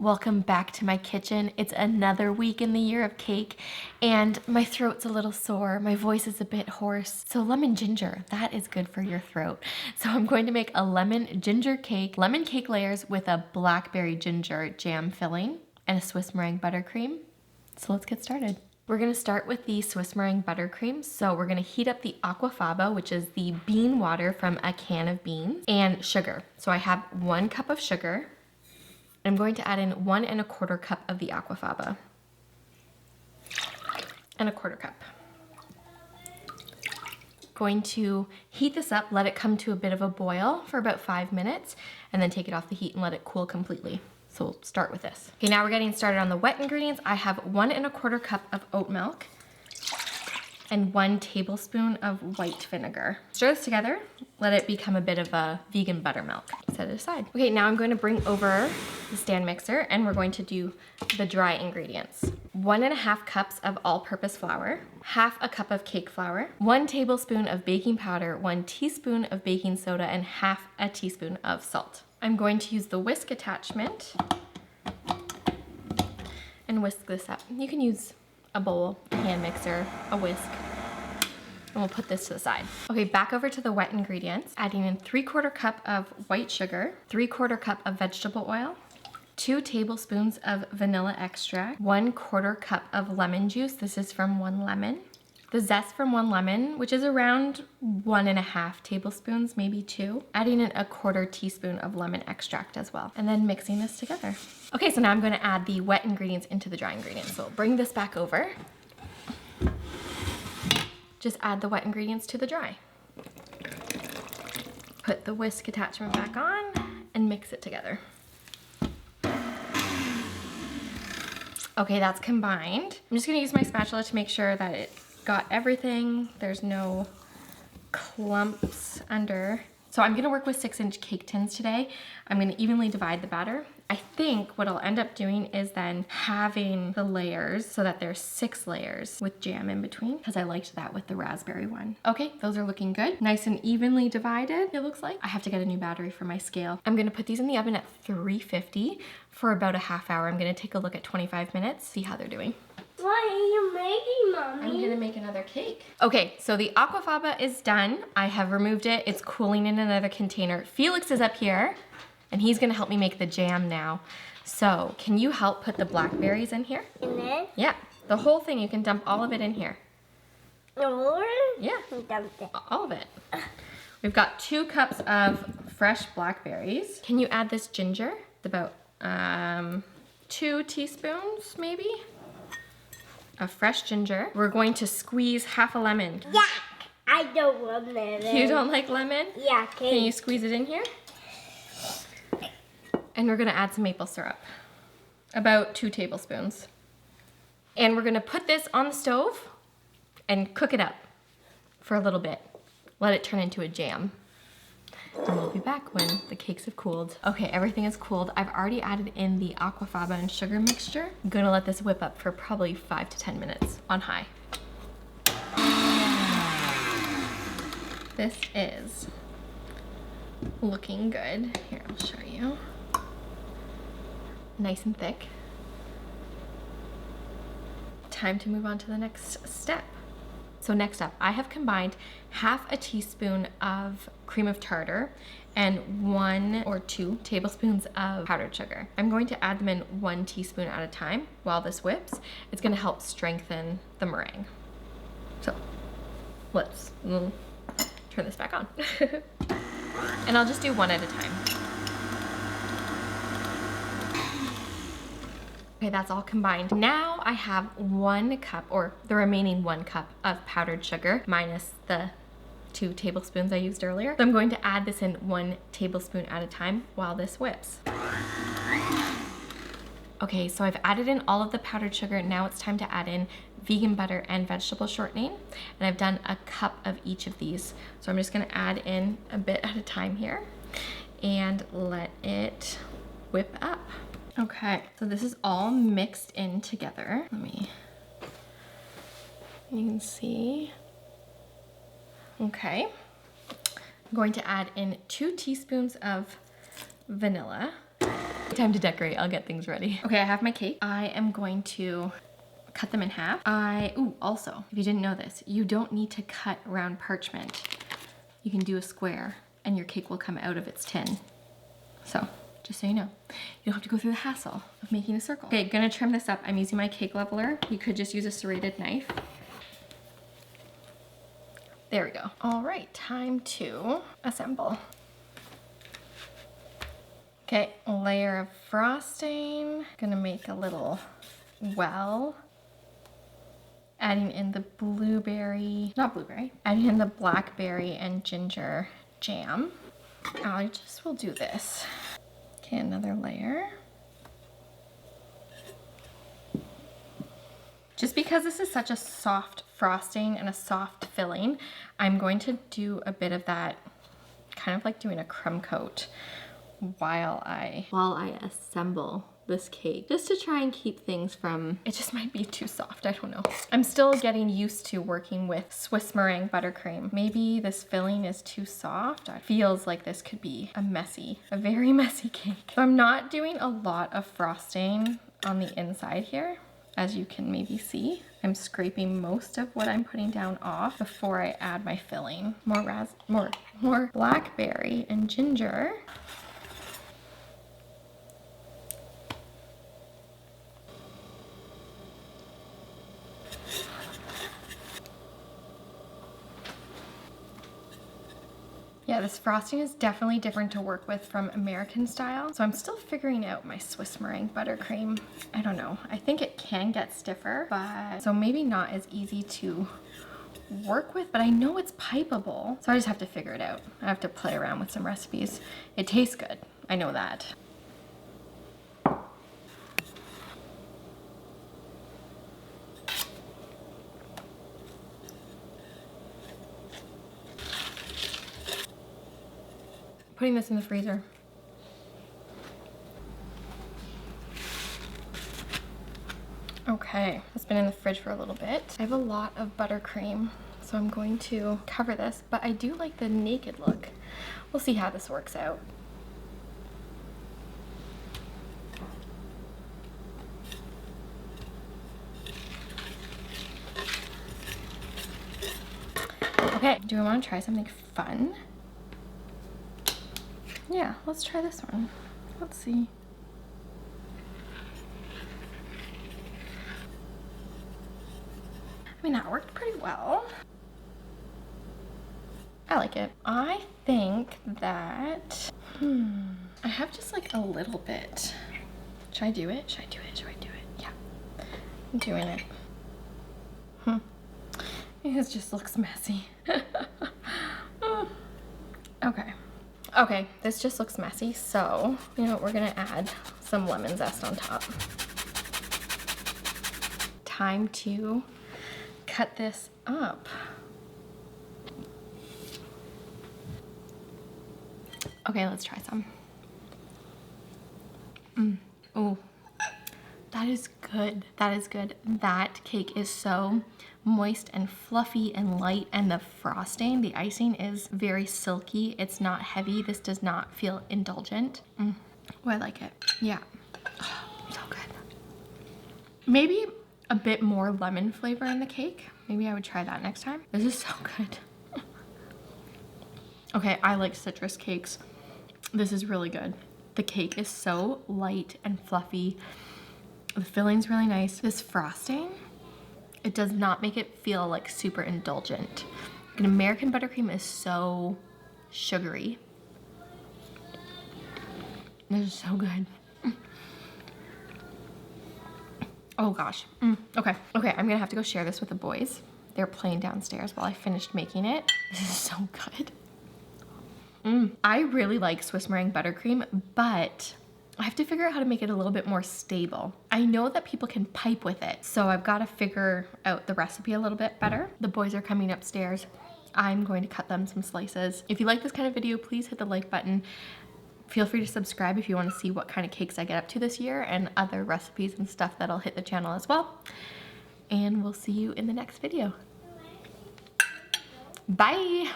Welcome back to my kitchen. It's another week in the year of cake and my throat's a little sore. My voice is a bit hoarse. So lemon ginger, that is good for your throat. So I'm going to make a lemon ginger cake, lemon cake layers with a blackberry ginger jam filling and a Swiss meringue buttercream. So let's get started. We're gonna start with the Swiss meringue buttercream. So we're gonna heat up the aquafaba, which is the bean water from a can of beans, and sugar. So I have 1 cup of sugar. I'm going to add in 1 1/4 cup of the aquafaba. And 1/4 cup. Going to heat this up, let it come to a bit of a boil for about 5 minutes, and then take it off the heat and let it cool completely. So we'll start with this. Okay, now we're getting started on the wet ingredients. I have 1 1/4 cup of oat milk and 1 tablespoon of white vinegar. Stir this together, let it become a bit of a vegan buttermilk. Set it aside. Okay, now I'm going to bring over the stand mixer and we're going to do the dry ingredients. 1 1/2 cups of all-purpose flour, 1/2 cup of cake flour, 1 tablespoon of baking powder, 1 teaspoon of baking soda, and 1/2 teaspoon of salt. I'm going to use the whisk attachment and whisk this up. You can use a bowl, a hand mixer, a whisk, and we'll put this to the side. Okay, back over to the wet ingredients, adding in 3/4 cup of white sugar, 3/4 cup of vegetable oil, 2 tablespoons of vanilla extract, 1/4 cup of lemon juice. This is from 1 lemon. The zest from 1 lemon, which is around 1 1/2 tablespoons, maybe 2. Adding in 1/4 teaspoon of lemon extract as well. And then mixing this together. Okay, so now I'm gonna add the wet ingredients into the dry ingredients. So bring this back over. Just add the wet ingredients to the dry. Put the whisk attachment back on and mix it together. Okay, that's combined. I'm just gonna use my spatula to make sure that it got everything. There's no clumps under. So I'm gonna work with 6-inch cake tins today. I'm gonna evenly divide the batter. I think what I'll end up doing is then having the layers so that there's 6 layers with jam in between, because I liked that with the raspberry one. Okay, those are looking good. Nice and evenly divided, it looks like. I have to get a new battery for my scale. I'm gonna put these in the oven at 350 for about a half hour. I'm gonna take a look at 25 minutes, see how they're doing. What are you making, Mommy? I'm gonna make another cake. Okay, so the aquafaba is done. I have removed it. It's cooling in another container. Felix is up here, and he's gonna help me make the jam now. So, can you help put the blackberries in here? In it? Yeah, the whole thing. You can dump all of it in here. Or? Yeah, Dump it. all of it. We've got 2 cups of fresh blackberries. Can you add this ginger? It's about 2 teaspoons, maybe? Of fresh ginger. We're going to squeeze 1/2 lemon. Yuck! I don't want lemon. You don't like lemon? Yeah, Can you squeeze it in here? And we're gonna add some maple syrup. About 2 tablespoons. And we're gonna put this on the stove and cook it up for a little bit. Let it turn into a jam. And we'll be back when the cakes have cooled. Okay, everything is cooled. I've already added in the aquafaba and sugar mixture. I'm gonna let this whip up for probably 5 to 10 minutes on high. This is looking good. Here, I'll show you. Nice and thick. Time to move on to the next step. So next up, I have combined 1/2 teaspoon of cream of tartar and 1 or 2 tablespoons of powdered sugar. I'm going to add them in 1 teaspoon at a time while this whips. It's gonna help strengthen the meringue. So let's turn this back on. And I'll just do 1 at a time. Okay, that's all combined. Now I have 1 cup, or the remaining 1 cup of powdered sugar, minus the 2 tablespoons I used earlier. So I'm going to add this in 1 tablespoon at a time while this whips. Okay, so I've added in all of the powdered sugar. Now it's time to add in vegan butter and vegetable shortening. And I've done 1 cup of each of these. So I'm just gonna add in a bit at a time here and let it whip up. Okay, so this is all mixed in together. You can see. Okay, I'm going to add in 2 teaspoons of vanilla Time to decorate. I'll get things ready. Okay, I have my cake. I am going to cut them in half. Also, if you didn't know this, you don't need to cut around parchment. You can do a square and your cake will come out of its tin. So, just so you know, you don't have to go through the hassle of making a circle. Okay, gonna trim this up. I'm using my cake leveler. You could just use a serrated knife. There we go. All right, time to assemble. Okay, a layer of frosting. Gonna make a little well. Adding in the adding in the blackberry and ginger jam. I just will do this. Okay, another layer. Just because this is such a soft frosting and a soft filling, I'm going to do a bit of that, kind of like doing a crumb coat while I assemble this cake, just to try and keep things from, it just might be too soft, I don't know. I'm still getting used to working with Swiss meringue buttercream. Maybe this filling is too soft. It feels like this could be a very messy cake. So I'm not doing a lot of frosting on the inside here. As you can maybe see, I'm scraping most of what I'm putting down off before I add my filling. More blackberry and ginger. Yeah, this frosting is definitely different to work with from American style. So I'm still figuring out my Swiss meringue buttercream. I don't know. I think it can get stiffer, but so maybe not as easy to work with, but I know it's pipeable. So I just have to figure it out. I have to play around with some recipes. It tastes good. I know that. Putting this in the freezer. Okay, it's been in the fridge for a little bit. I have a lot of buttercream, so I'm going to cover this, but I do like the naked look. We'll see how this works out. Okay, do I want to try something fun? Yeah, let's try this one. Let's see. I mean, that worked pretty well. I like it. I think that, I have just like a little bit. Should I do it? Should I do it? Should I do it? Yeah, I'm doing it. It just looks messy. Okay. Okay, this just looks messy, so you know what, we're gonna add some lemon zest on top. Time to cut this up. Okay, let's try some. Oh, that is good. That is good. That cake is so moist and fluffy and light, and the frosting, the icing is very silky. It's not heavy. This does not feel indulgent. Oh, I like it. Yeah. Oh, so good. Maybe a bit more lemon flavor in the cake. Maybe I would try that next time. This is so good. Okay, I like citrus cakes. This is really good. The cake is so light and fluffy. The filling's really nice. This frosting, it does not make it feel like super indulgent. An American buttercream is so sugary. This is so good. Oh gosh. Okay, I'm gonna have to go share this with the boys. They're playing downstairs while I finished making it. This is so good. I really like Swiss meringue buttercream, but I have to figure out how to make it a little bit more stable. I know that people can pipe with it, so I've got to figure out the recipe a little bit better. The boys are coming upstairs. I'm going to cut them some slices. If you like this kind of video, please hit the like button. Feel free to subscribe if you want to see what kind of cakes I get up to this year and other recipes and stuff that'll hit the channel as well. And we'll see you in the next video. Bye!